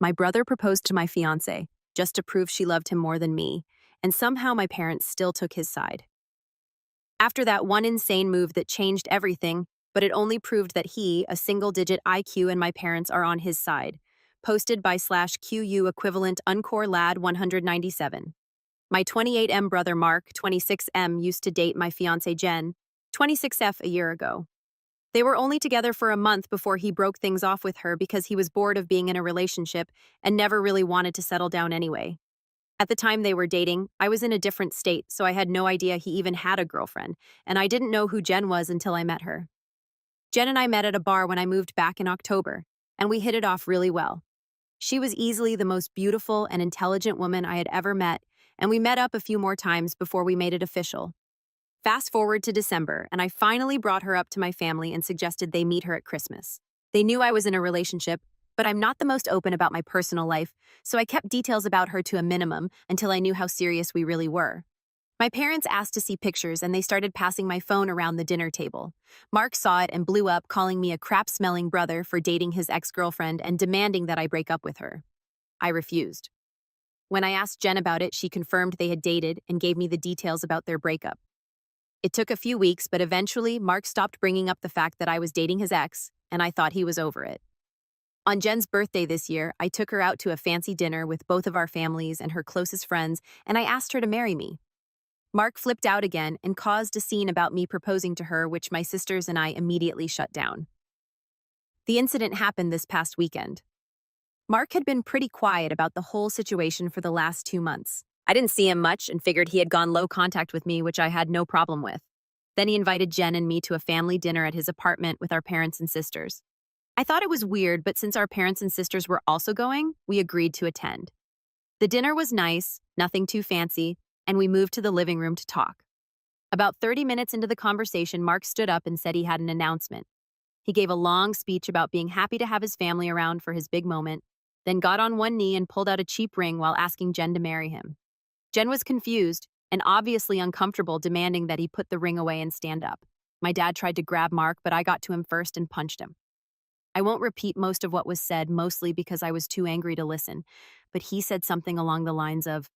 My brother proposed to my fiancée, just to prove she loved him more than me, and somehow my parents still took his side. After that one insane move that changed everything, but it only proved that he, a single-digit IQ, and my parents are on his side. Posted by /QU equivalent uncore lad 197. My 28M brother Mark, 26M, used to date my fiancée Jen, 26F, a year ago. They were only together for a month before he broke things off with her because he was bored of being in a relationship and never really wanted to settle down anyway. At the time they were dating, I was in a different state, so I had no idea he even had a girlfriend, and I didn't know who Jen was until I met her. Jen and I met at a bar when I moved back in October, and we hit it off really well. She was easily the most beautiful and intelligent woman I had ever met, and we met up a few more times before we made it official. Fast forward to December, and I finally brought her up to my family and suggested they meet her at Christmas. They knew I was in a relationship, but I'm not the most open about my personal life, so I kept details about her to a minimum until I knew how serious we really were. My parents asked to see pictures, and they started passing my phone around the dinner table. Mark saw it and blew up, calling me a crap-smelling brother for dating his ex-girlfriend and demanding that I break up with her. I refused. When I asked Jen about it, she confirmed they had dated and gave me the details about their breakup. It took a few weeks, but eventually Mark stopped bringing up the fact that I was dating his ex, and I thought he was over it. On Jen's birthday this year, I took her out to a fancy dinner with both of our families and her closest friends, and I asked her to marry me. Mark flipped out again and caused a scene about me proposing to her, which my sisters and I immediately shut down. The incident happened this past weekend. Mark had been pretty quiet about the whole situation for the last 2 months. I didn't see him much and figured he had gone low contact with me, which I had no problem with. Then he invited Jen and me to a family dinner at his apartment with our parents and sisters. I thought it was weird, but since our parents and sisters were also going, we agreed to attend. The dinner was nice, nothing too fancy, and we moved to the living room to talk. About 30 minutes into the conversation, Mark stood up and said he had an announcement. He gave a long speech about being happy to have his family around for his big moment, then got on one knee and pulled out a cheap ring while asking Jen to marry him. Jen was confused and obviously uncomfortable, demanding that he put the ring away and stand up. My dad tried to grab Mark, but I got to him first and punched him. I won't repeat most of what was said, mostly because I was too angry to listen, but he said something along the lines of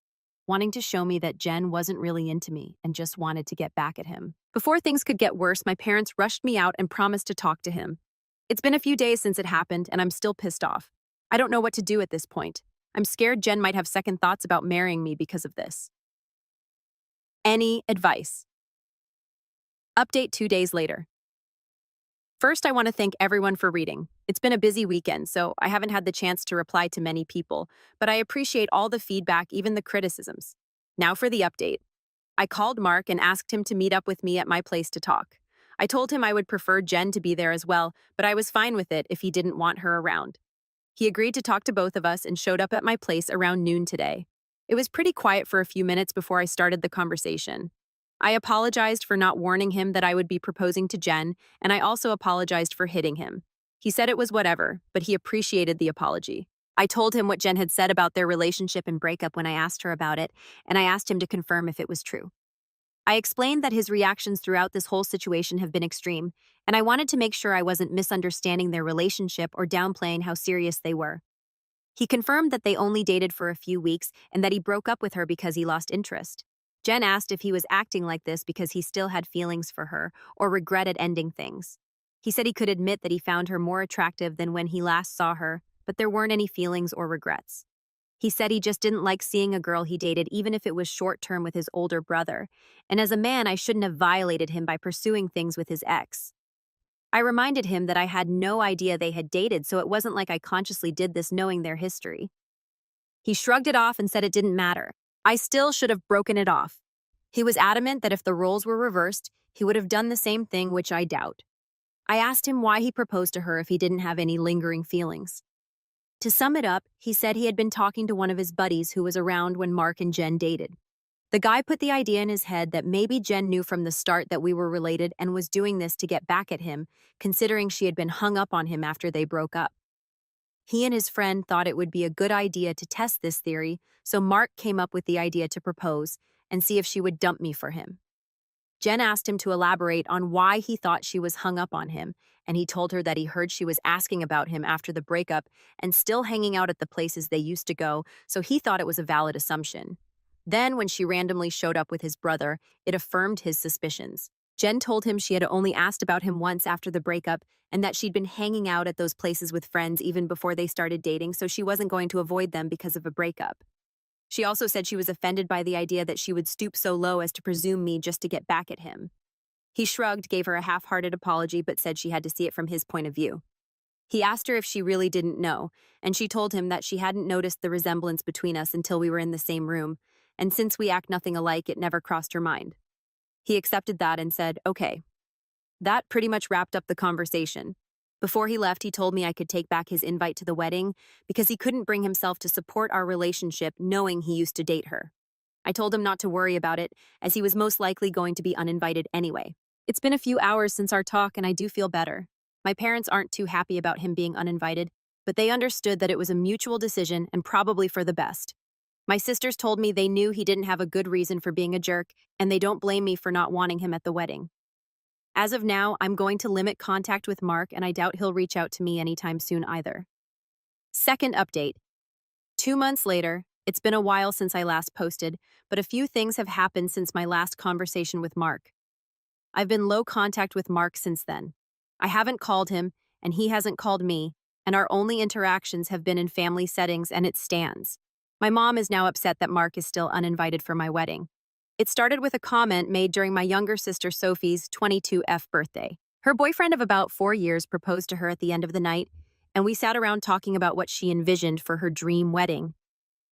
wanting to show me that Jen wasn't really into me and just wanted to get back at him. Before things could get worse, my parents rushed me out and promised to talk to him. It's been a few days since it happened, and I'm still pissed off. I don't know what to do at this point. I'm scared Jen might have second thoughts about marrying me because of this. Any advice? Update 2 days later. First, I want to thank everyone for reading. It's been a busy weekend, so I haven't had the chance to reply to many people, but I appreciate all the feedback, even the criticisms. Now for the update. I called Mark and asked him to meet up with me at my place to talk. I told him I would prefer Jen to be there as well, but I was fine with it if he didn't want her around. He agreed to talk to both of us and showed up at my place around noon today. It was pretty quiet for a few minutes before I started the conversation. I apologized for not warning him that I would be proposing to Jen, and I also apologized for hitting him. He said it was whatever, but he appreciated the apology. I told him what Jen had said about their relationship and breakup when I asked her about it, and I asked him to confirm if it was true. I explained that his reactions throughout this whole situation have been extreme, and I wanted to make sure I wasn't misunderstanding their relationship or downplaying how serious they were. He confirmed that they only dated for a few weeks and that he broke up with her because he lost interest. Jen asked if he was acting like this because he still had feelings for her or regretted ending things. He said he could admit that he found her more attractive than when he last saw her, but there weren't any feelings or regrets. He said he just didn't like seeing a girl he dated, even if it was short-term, with his older brother, and as a man, I shouldn't have violated him by pursuing things with his ex. I reminded him that I had no idea they had dated, so it wasn't like I consciously did this knowing their history. He shrugged it off and said it didn't matter. I still should have broken it off. He was adamant that if the roles were reversed, he would have done the same thing, which I doubt. I asked him why he proposed to her if he didn't have any lingering feelings. To sum it up, he said he had been talking to one of his buddies who was around when Mark and Jen dated. The guy put the idea in his head that maybe Jen knew from the start that we were related and was doing this to get back at him, considering she had been hung up on him after they broke up. He and his friend thought it would be a good idea to test this theory, so Mark came up with the idea to propose and see if she would dump me for him. Jen asked him to elaborate on why he thought she was hung up on him, and he told her that he heard she was asking about him after the breakup and still hanging out at the places they used to go, so he thought it was a valid assumption. Then, when she randomly showed up with his brother, it affirmed his suspicions. Jen told him she had only asked about him once after the breakup and that she'd been hanging out at those places with friends even before they started dating, so she wasn't going to avoid them because of a breakup. She also said she was offended by the idea that she would stoop so low as to presume me just to get back at him. He shrugged, gave her a half-hearted apology, but said she had to see it from his point of view. He asked her if she really didn't know, and she told him that she hadn't noticed the resemblance between us until we were in the same room, and since we act nothing alike, it never crossed her mind. He accepted that and said, okay. That pretty much wrapped up the conversation. Before he left, he told me I could take back his invite to the wedding because he couldn't bring himself to support our relationship knowing he used to date her. I told him not to worry about it, as he was most likely going to be uninvited anyway. It's been a few hours since our talk, and I do feel better. My parents aren't too happy about him being uninvited, but they understood that it was a mutual decision and probably for the best. My sisters told me they knew he didn't have a good reason for being a jerk, and they don't blame me for not wanting him at the wedding. As of now, I'm going to limit contact with Mark, and I doubt he'll reach out to me anytime soon either. Second update. 2 months later, it's been a while since I last posted, but a few things have happened since my last conversation with Mark. I've been low contact with Mark since then. I haven't called him, and he hasn't called me, and our only interactions have been in family settings, and it stands. My mom is now upset that Mark is still uninvited for my wedding. It started with a comment made during my younger sister Sophie's 22th birthday. Her boyfriend of about 4 years proposed to her at the end of the night, and we sat around talking about what she envisioned for her dream wedding.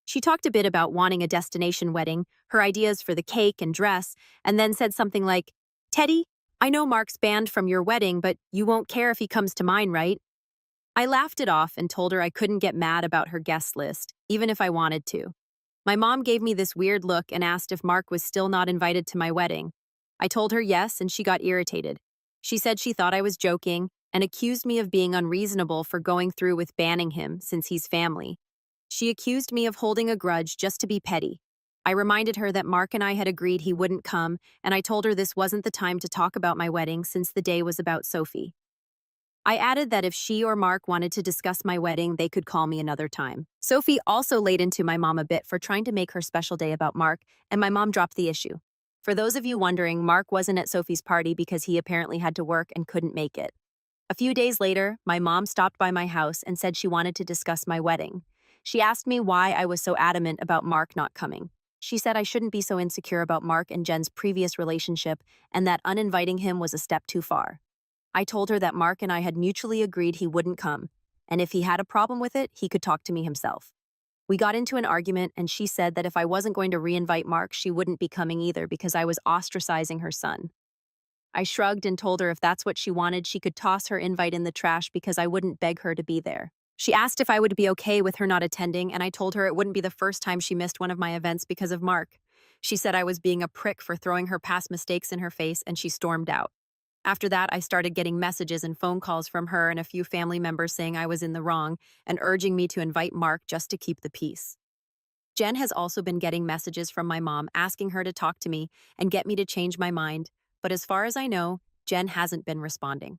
She talked a bit about wanting a destination wedding, her ideas for the cake and dress, and then said something like, "Teddy, I know Mark's banned from your wedding, but you won't care if he comes to mine, right?" I laughed it off and told her I couldn't get mad about her guest list, even if I wanted to. My mom gave me this weird look and asked if Mark was still not invited to my wedding. I told her yes, and she got irritated. She said she thought I was joking and accused me of being unreasonable for going through with banning him since he's family. She accused me of holding a grudge just to be petty. I reminded her that Mark and I had agreed he wouldn't come, and I told her this wasn't the time to talk about my wedding since the day was about Sophie. I added that if she or Mark wanted to discuss my wedding, they could call me another time. Sophie also laid into my mom a bit for trying to make her special day about Mark, and my mom dropped the issue. For those of you wondering, Mark wasn't at Sophie's party because he apparently had to work and couldn't make it. A few days later, my mom stopped by my house and said she wanted to discuss my wedding. She asked me why I was so adamant about Mark not coming. She said I shouldn't be so insecure about Mark and Jen's previous relationship and that uninviting him was a step too far. I told her that Mark and I had mutually agreed he wouldn't come, and if he had a problem with it, he could talk to me himself. We got into an argument, and she said that if I wasn't going to reinvite Mark, she wouldn't be coming either because I was ostracizing her son. I shrugged and told her if that's what she wanted, she could toss her invite in the trash because I wouldn't beg her to be there. She asked if I would be okay with her not attending, and I told her it wouldn't be the first time she missed one of my events because of Mark. She said I was being a prick for throwing her past mistakes in her face, and she stormed out. After that, I started getting messages and phone calls from her and a few family members saying I was in the wrong and urging me to invite Mark just to keep the peace. Jen has also been getting messages from my mom asking her to talk to me and get me to change my mind, but as far as I know, Jen hasn't been responding.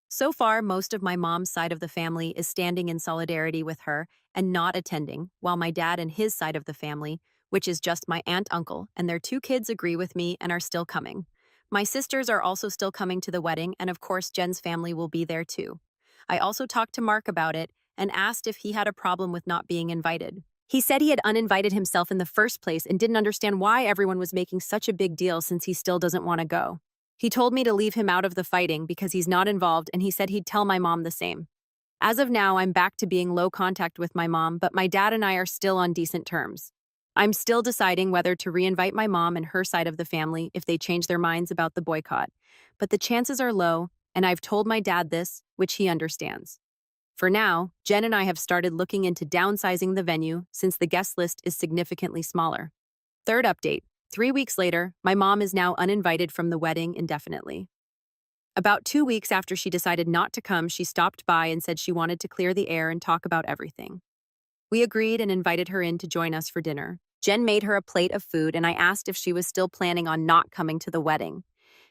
So far, most of my mom's side of the family is standing in solidarity with her and not attending, while my dad and his side of the family, which is just my aunt-uncle and their 2 kids, agree with me and are still coming. My sisters are also still coming to the wedding, and of course Jen's family will be there too. I also talked to Mark about it and asked if he had a problem with not being invited. He said he had uninvited himself in the first place and didn't understand why everyone was making such a big deal since he still doesn't want to go. He told me to leave him out of the fighting because he's not involved, and he said he'd tell my mom the same. As of now, I'm back to being low contact with my mom, but my dad and I are still on decent terms. I'm still deciding whether to reinvite my mom and her side of the family if they change their minds about the boycott, but the chances are low, and I've told my dad this, which he understands. For now, Jen and I have started looking into downsizing the venue since the guest list is significantly smaller. Third update. 3 weeks later, my mom is now uninvited from the wedding indefinitely. About 2 weeks after she decided not to come, she stopped by and said she wanted to clear the air and talk about everything. We agreed and invited her in to join us for dinner. Jen made her a plate of food, and I asked if she was still planning on not coming to the wedding.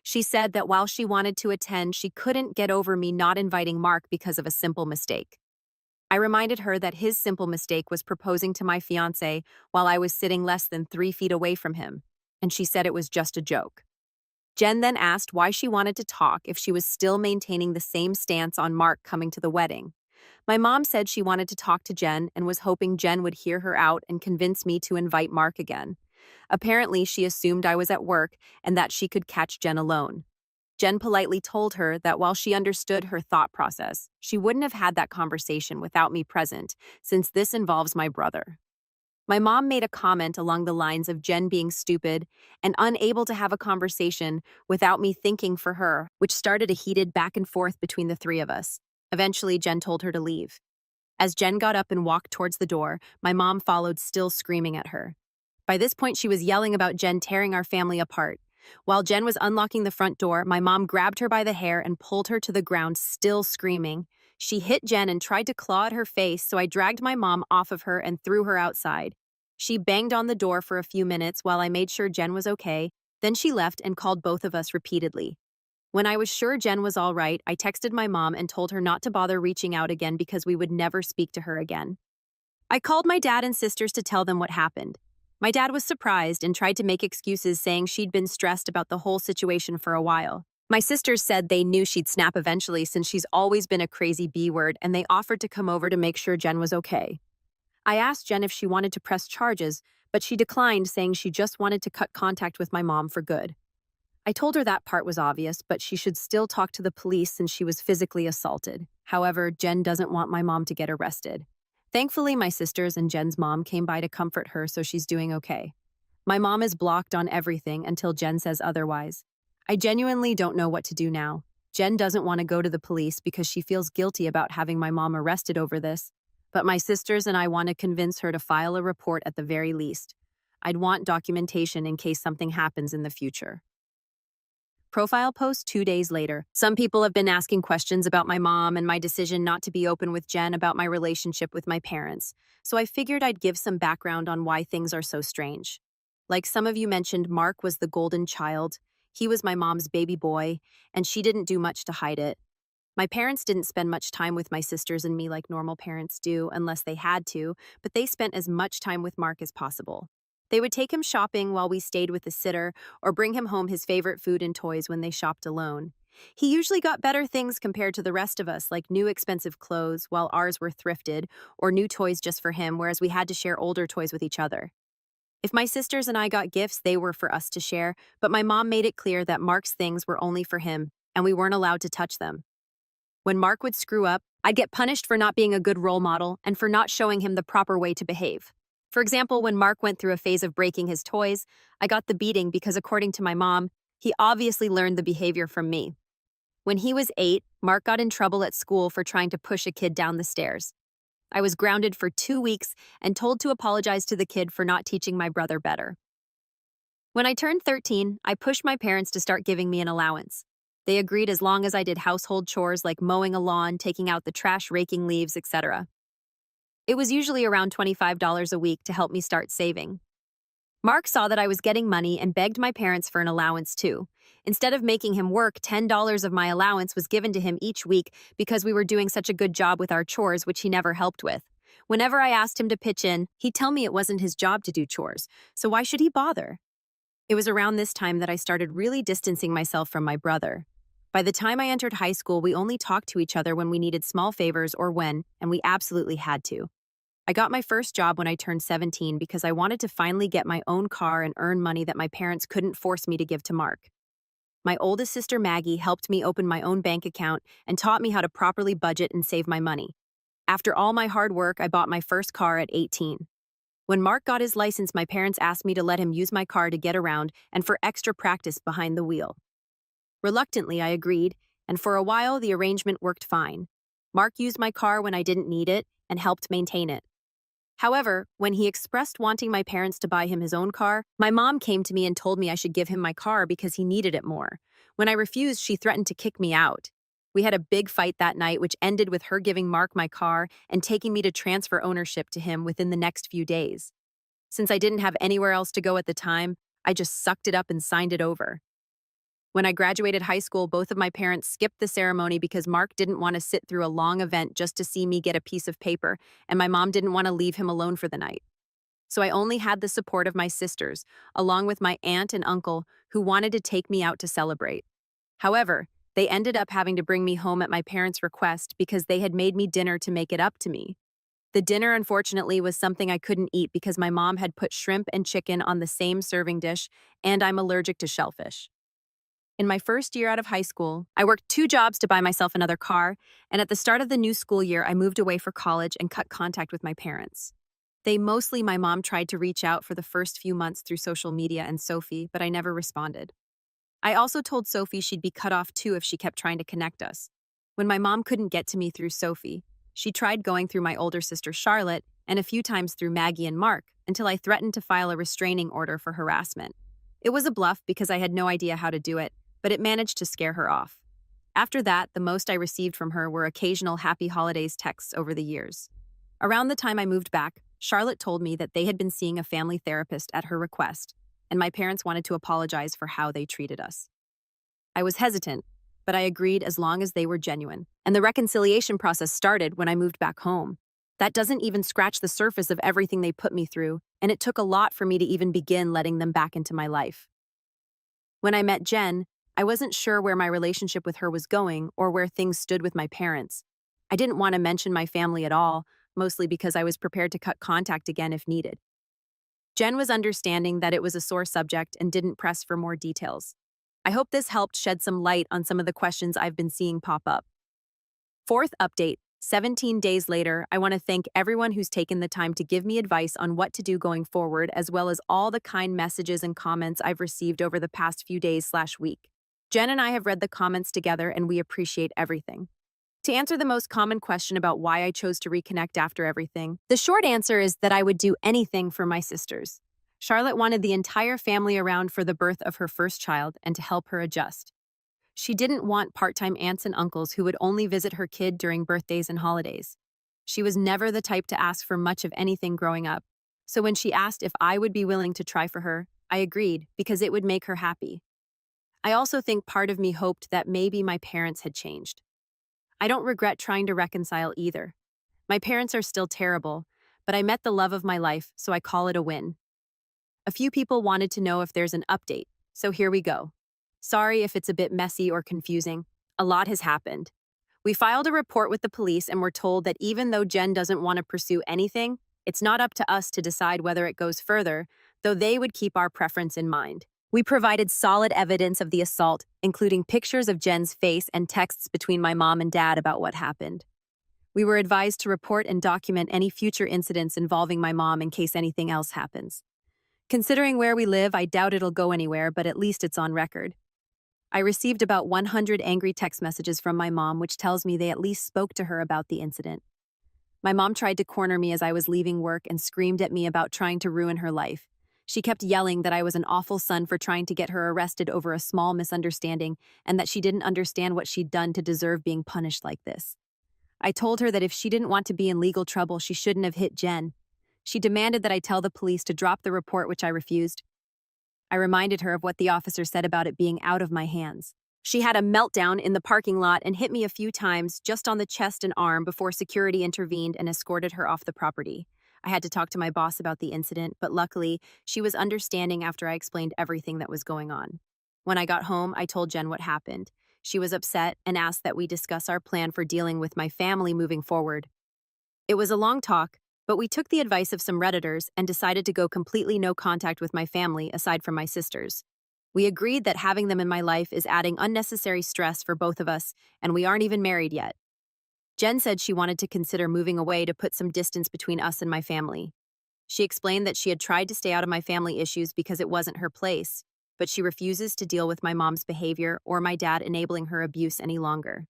She said that while she wanted to attend, she couldn't get over me not inviting Mark because of a simple mistake. I reminded her that his simple mistake was proposing to my fiancé while I was sitting less than 3 feet away from him, and she said it was just a joke. Jen then asked why she wanted to talk if she was still maintaining the same stance on Mark coming to the wedding. My mom said she wanted to talk to Jen and was hoping Jen would hear her out and convince me to invite Mark again. Apparently, she assumed I was at work and that she could catch Jen alone. Jen politely told her that while she understood her thought process, she wouldn't have had that conversation without me present, since this involves my brother. My mom made a comment along the lines of Jen being stupid and unable to have a conversation without me thinking for her, which started a heated back and forth between the three of us. Eventually, Jen told her to leave. As Jen got up and walked towards the door, my mom followed, still screaming at her. By this point, she was yelling about Jen tearing our family apart. While Jen was unlocking the front door, my mom grabbed her by the hair and pulled her to the ground, still screaming. She hit Jen and tried to claw at her face, so I dragged my mom off of her and threw her outside. She banged on the door for a few minutes while I made sure Jen was okay, then she left and called both of us repeatedly. When I was sure Jen was all right, I texted my mom and told her not to bother reaching out again because we would never speak to her again. I called my dad and sisters to tell them what happened. My dad was surprised and tried to make excuses, saying she'd been stressed about the whole situation for a while. My sisters said they knew she'd snap eventually since she's always been a crazy B-word, and they offered to come over to make sure Jen was okay. I asked Jen if she wanted to press charges, but she declined, saying she just wanted to cut contact with my mom for good. I told her that part was obvious, but she should still talk to the police since she was physically assaulted. However, Jen doesn't want my mom to get arrested. Thankfully, my sisters and Jen's mom came by to comfort her, so she's doing okay. My mom is blocked on everything until Jen says otherwise. I genuinely don't know what to do now. Jen doesn't want to go to the police because she feels guilty about having my mom arrested over this, but my sisters and I want to convince her to file a report at the very least. I'd want documentation in case something happens in the future. Profile post 2 days later. Some people have been asking questions about my mom and my decision not to be open with Jen about my relationship with my parents, so I figured I'd give some background on why things are so strange. Like some of you mentioned, Mark was the golden child. He was my mom's baby boy, and she didn't do much to hide it. My parents didn't spend much time with my sisters and me like normal parents do unless they had to, but they spent as much time with Mark as possible. They would take him shopping while we stayed with the sitter, or bring him home his favorite food and toys when they shopped alone. He usually got better things compared to the rest of us, like new expensive clothes, while ours were thrifted, or new toys just for him, whereas we had to share older toys with each other. If my sisters and I got gifts, they were for us to share, but my mom made it clear that Mark's things were only for him, and we weren't allowed to touch them. When Mark would screw up, I'd get punished for not being a good role model and for not showing him the proper way to behave. For example, when Mark went through a phase of breaking his toys, I got the beating because, according to my mom, he obviously learned the behavior from me. When he was 8, Mark got in trouble at school for trying to push a kid down the stairs. I was grounded for 2 weeks and told to apologize to the kid for not teaching my brother better. When I turned 13, I pushed my parents to start giving me an allowance. They agreed as long as I did household chores like mowing a lawn, taking out the trash, raking leaves, etc. It was usually around $25 a week to help me start saving. Mark saw that I was getting money and begged my parents for an allowance too. Instead of making him work, $10 of my allowance was given to him each week because we were doing such a good job with our chores, which he never helped with. Whenever I asked him to pitch in, he'd tell me it wasn't his job to do chores, so why should he bother? It was around this time that I started really distancing myself from my brother. By the time I entered high school, we only talked to each other when we needed small favors or and we absolutely had to. I got my first job when I turned 17 because I wanted to finally get my own car and earn money that my parents couldn't force me to give to Mark. My oldest sister Maggie helped me open my own bank account and taught me how to properly budget and save my money. After all my hard work, I bought my first car at 18. When Mark got his license, my parents asked me to let him use my car to get around and for extra practice behind the wheel. Reluctantly, I agreed, and for a while the arrangement worked fine. Mark used my car when I didn't need it and helped maintain it. However, when he expressed wanting my parents to buy him his own car, my mom came to me and told me I should give him my car because he needed it more. When I refused, she threatened to kick me out. We had a big fight that night, which ended with her giving Mark my car and taking me to transfer ownership to him within the next few days. Since I didn't have anywhere else to go at the time, I just sucked it up and signed it over. When I graduated high school, both of my parents skipped the ceremony because Mark didn't want to sit through a long event just to see me get a piece of paper, and my mom didn't want to leave him alone for the night. So I only had the support of my sisters, along with my aunt and uncle, who wanted to take me out to celebrate. However, they ended up having to bring me home at my parents' request because they had made me dinner to make it up to me. The dinner, unfortunately, was something I couldn't eat because my mom had put shrimp and chicken on the same serving dish, and I'm allergic to shellfish. In my first year out of high school, I worked 2 jobs to buy myself another car, and at the start of the new school year, I moved away for college and cut contact with my parents. My mom tried to reach out for the first few months through social media and Sophie, but I never responded. I also told Sophie she'd be cut off too if she kept trying to connect us. When my mom couldn't get to me through Sophie, she tried going through my older sister Charlotte and a few times through Maggie and Mark until I threatened to file a restraining order for harassment. It was a bluff because I had no idea how to do it, but it managed to scare her off. After that, the most I received from her were occasional happy holidays texts over the years. Around the time I moved back, Charlotte told me that they had been seeing a family therapist at her request, and my parents wanted to apologize for how they treated us. I was hesitant, but I agreed as long as they were genuine, and the reconciliation process started when I moved back home. That doesn't even scratch the surface of everything they put me through, and it took a lot for me to even begin letting them back into my life. When I met Jen, I wasn't sure where my relationship with her was going or where things stood with my parents. I didn't want to mention my family at all, mostly because I was prepared to cut contact again if needed. Jen was understanding that it was a sore subject and didn't press for more details. I hope this helped shed some light on some of the questions I've been seeing pop up. Fourth update, 17 days later, I want to thank everyone who's taken the time to give me advice on what to do going forward, as well as all the kind messages and comments I've received over the past few days/week. Jen and I have read the comments together and we appreciate everything. To answer the most common question about why I chose to reconnect after everything, the short answer is that I would do anything for my sisters. Charlotte wanted the entire family around for the birth of her first child and to help her adjust. She didn't want part-time aunts and uncles who would only visit her kid during birthdays and holidays. She was never the type to ask for much of anything growing up, so when she asked if I would be willing to try for her, I agreed because it would make her happy. I also think part of me hoped that maybe my parents had changed. I don't regret trying to reconcile either. My parents are still terrible, but I met the love of my life, so I call it a win. A few people wanted to know if there's an update, so here we go. Sorry if it's a bit messy or confusing. A lot has happened. We filed a report with the police and were told that even though Jen doesn't want to pursue anything, it's not up to us to decide whether it goes further, though they would keep our preference in mind. We provided solid evidence of the assault, including pictures of Jen's face and texts between my mom and dad about what happened. We were advised to report and document any future incidents involving my mom in case anything else happens. Considering where we live, I doubt it'll go anywhere, but at least it's on record. I received about 100 angry text messages from my mom, which tells me they at least spoke to her about the incident. My mom tried to corner me as I was leaving work and screamed at me about trying to ruin her life. She kept yelling that I was an awful son for trying to get her arrested over a small misunderstanding and that she didn't understand what she'd done to deserve being punished like this. I told her that if she didn't want to be in legal trouble, she shouldn't have hit Jen. She demanded that I tell the police to drop the report, which I refused. I reminded her of what the officer said about it being out of my hands. She had a meltdown in the parking lot and hit me a few times just on the chest and arm before security intervened and escorted her off the property. I had to talk to my boss about the incident, but luckily, she was understanding after I explained everything that was going on. When I got home, I told Jen what happened. She was upset and asked that we discuss our plan for dealing with my family moving forward. It was a long talk, but we took the advice of some Redditors and decided to go completely no contact with my family aside from my sisters. We agreed that having them in my life is adding unnecessary stress for both of us, and we aren't even married yet. Jen said she wanted to consider moving away to put some distance between us and my family. She explained that she had tried to stay out of my family issues because it wasn't her place, but she refuses to deal with my mom's behavior or my dad enabling her abuse any longer.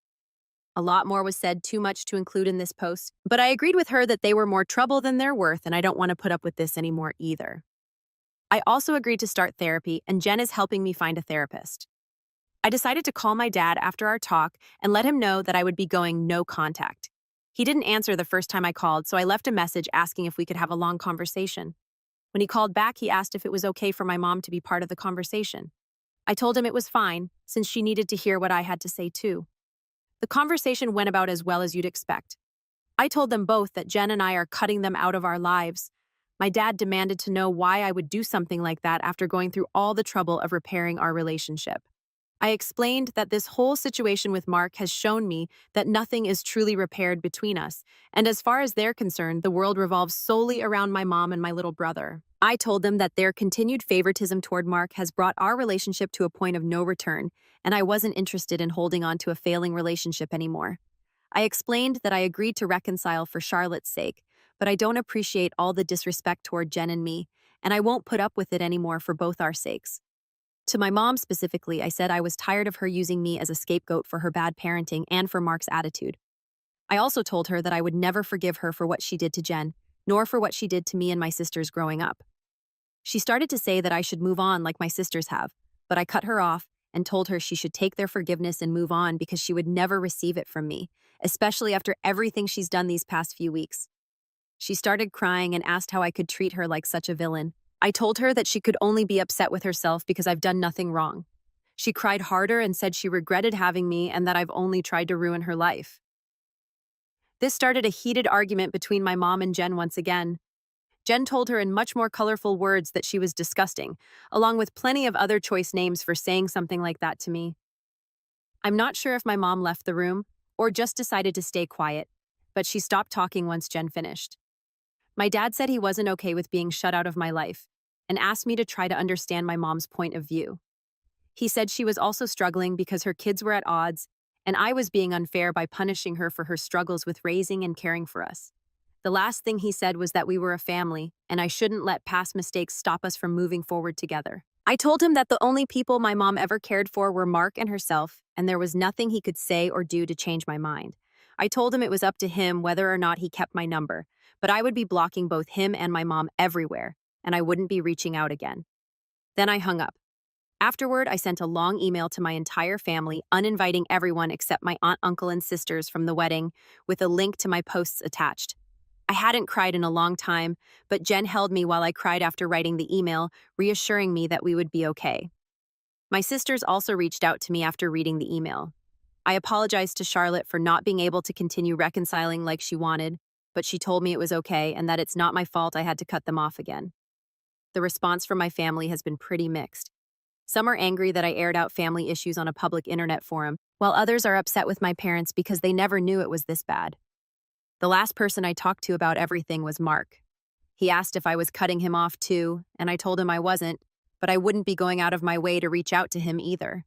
A lot more was said, too much to include in this post, but I agreed with her that they were more trouble than they're worth, and I don't want to put up with this anymore either. I also agreed to start therapy, and Jen is helping me find a therapist. I decided to call my dad after our talk and let him know that I would be going no contact. He didn't answer the first time I called, so I left a message asking if we could have a long conversation. When he called back, he asked if it was okay for my mom to be part of the conversation. I told him it was fine, since she needed to hear what I had to say too. The conversation went about as well as you'd expect. I told them both that Jen and I are cutting them out of our lives. My dad demanded to know why I would do something like that after going through all the trouble of repairing our relationship. I explained that this whole situation with Mark has shown me that nothing is truly repaired between us, and as far as they're concerned, the world revolves solely around my mom and my little brother. I told them that their continued favoritism toward Mark has brought our relationship to a point of no return, and I wasn't interested in holding on to a failing relationship anymore. I explained that I agreed to reconcile for Charlotte's sake, but I don't appreciate all the disrespect toward Jen and me, and I won't put up with it anymore for both our sakes. To my mom specifically, I said I was tired of her using me as a scapegoat for her bad parenting and for Mark's attitude. I also told her that I would never forgive her for what she did to Jen, nor for what she did to me and my sisters growing up. She started to say that I should move on like my sisters have, but I cut her off and told her she should take their forgiveness and move on because she would never receive it from me, especially after everything she's done these past few weeks. She started crying and asked how I could treat her like such a villain. I told her that she could only be upset with herself because I've done nothing wrong. She cried harder and said she regretted having me and that I've only tried to ruin her life. This started a heated argument between my mom and Jen once again. Jen told her in much more colorful words that she was disgusting, along with plenty of other choice names for saying something like that to me. I'm not sure if my mom left the room or just decided to stay quiet, but she stopped talking once Jen finished. My dad said he wasn't okay with being shut out of my life and asked me to try to understand my mom's point of view. He said she was also struggling because her kids were at odds and I was being unfair by punishing her for her struggles with raising and caring for us. The last thing he said was that we were a family and I shouldn't let past mistakes stop us from moving forward together. I told him that the only people my mom ever cared for were Mark and herself, and there was nothing he could say or do to change my mind. I told him it was up to him whether or not he kept my number, but I would be blocking both him and my mom everywhere, and I wouldn't be reaching out again. Then I hung up. Afterward, I sent a long email to my entire family, uninviting everyone except my aunt, uncle, and sisters from the wedding, with a link to my posts attached. I hadn't cried in a long time, but Jen held me while I cried after writing the email, reassuring me that we would be okay. My sisters also reached out to me after reading the email. I apologized to Charlotte for not being able to continue reconciling like she wanted, but she told me it was okay and that it's not my fault I had to cut them off again. The response from my family has been pretty mixed. Some are angry that I aired out family issues on a public internet forum, while others are upset with my parents because they never knew it was this bad. The last person I talked to about everything was Mark. He asked if I was cutting him off too, and I told him I wasn't, but I wouldn't be going out of my way to reach out to him either.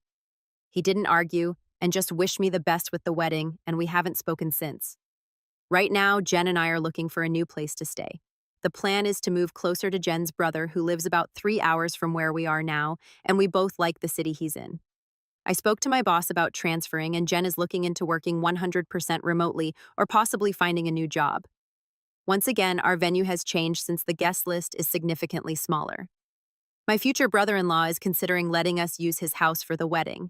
He didn't argue and just wished me the best with the wedding, and we haven't spoken since. Right now, Jen and I are looking for a new place to stay. The plan is to move closer to Jen's brother, who lives about 3 hours from where we are now, and we both like the city he's in. I spoke to my boss about transferring, and Jen is looking into working 100% remotely or possibly finding a new job. Once again, our venue has changed since the guest list is significantly smaller. My future brother-in-law is considering letting us use his house for the wedding.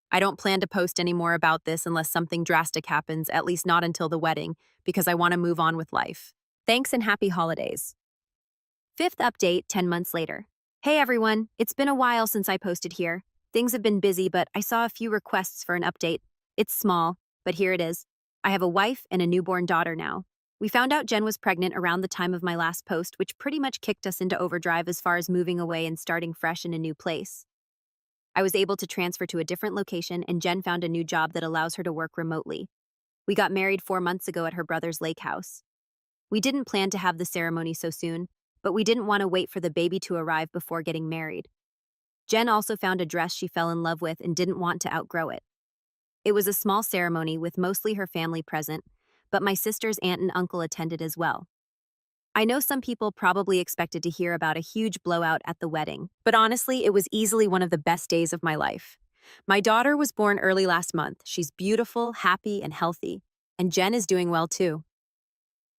I don't plan to post any more about this unless something drastic happens, at least not until the wedding, because I want to move on with life. Thanks and happy holidays. Fifth update 10 months later. Hey everyone, it's been a while since I posted here. Things have been busy, but I saw a few requests for an update. It's small, but here it is. I have a wife and a newborn daughter now. We found out Jen was pregnant around the time of my last post, which pretty much kicked us into overdrive as far as moving away and starting fresh in a new place. I was able to transfer to a different location, and Jen found a new job that allows her to work remotely. We got married 4 months ago at her brother's lake house. We didn't plan to have the ceremony so soon, but we didn't want to wait for the baby to arrive before getting married. Jen also found a dress she fell in love with and didn't want to outgrow it. It was a small ceremony with mostly her family present, but my sister's aunt and uncle attended as well. I know some people probably expected to hear about a huge blowout at the wedding, but honestly, it was easily one of the best days of my life. My daughter was born early last month. She's beautiful, happy, and healthy, and Jen is doing well too.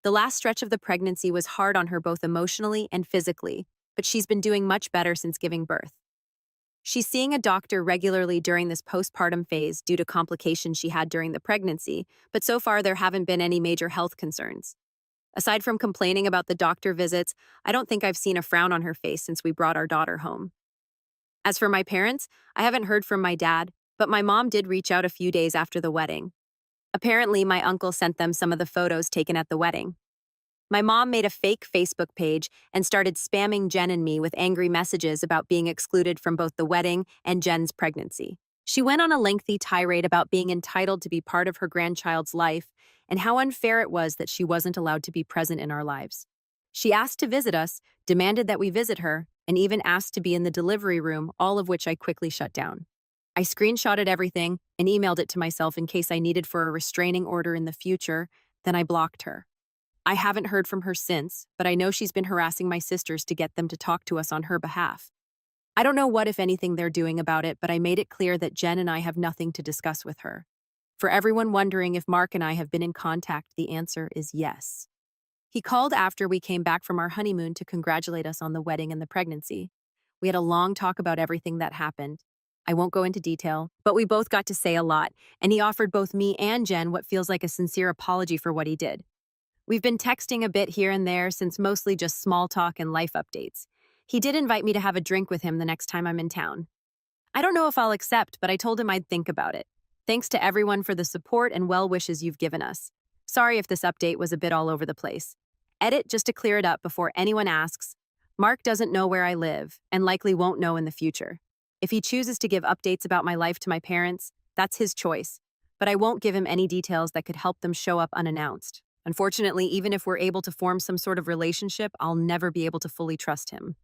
The last stretch of the pregnancy was hard on her both emotionally and physically, but she's been doing much better since giving birth. She's seeing a doctor regularly during this postpartum phase due to complications she had during the pregnancy, but so far there haven't been any major health concerns. Aside from complaining about the doctor visits, I don't think I've seen a frown on her face since we brought our daughter home. As for my parents, I haven't heard from my dad, but my mom did reach out a few days after the wedding. Apparently, my uncle sent them some of the photos taken at the wedding. My mom made a fake Facebook page and started spamming Jen and me with angry messages about being excluded from both the wedding and Jen's pregnancy. She went on a lengthy tirade about being entitled to be part of her grandchild's life and how unfair it was that she wasn't allowed to be present in our lives. She asked to visit us, demanded that we visit her, and even asked to be in the delivery room, all of which I quickly shut down. I screenshotted everything and emailed it to myself in case I needed for a restraining order in the future, then I blocked her. I haven't heard from her since, but I know she's been harassing my sisters to get them to talk to us on her behalf. I don't know what, if anything, they're doing about it, but I made it clear that Jen and I have nothing to discuss with her. For everyone wondering if Mark and I have been in contact, the answer is yes. He called after we came back from our honeymoon to congratulate us on the wedding and the pregnancy. We had a long talk about everything that happened. I won't go into detail, but we both got to say a lot, and he offered both me and Jen what feels like a sincere apology for what he did. We've been texting a bit here and there since mostly just small talk and life updates. He did invite me to have a drink with him the next time I'm in town. I don't know if I'll accept, but I told him I'd think about it. Thanks to everyone for the support and well wishes you've given us. Sorry if this update was a bit all over the place. Edit just to clear it up before anyone asks. Mark doesn't know where I live and likely won't know in the future. If he chooses to give updates about my life to my parents, that's his choice, but I won't give him any details that could help them show up unannounced. Unfortunately, even if we're able to form some sort of relationship, I'll never be able to fully trust him.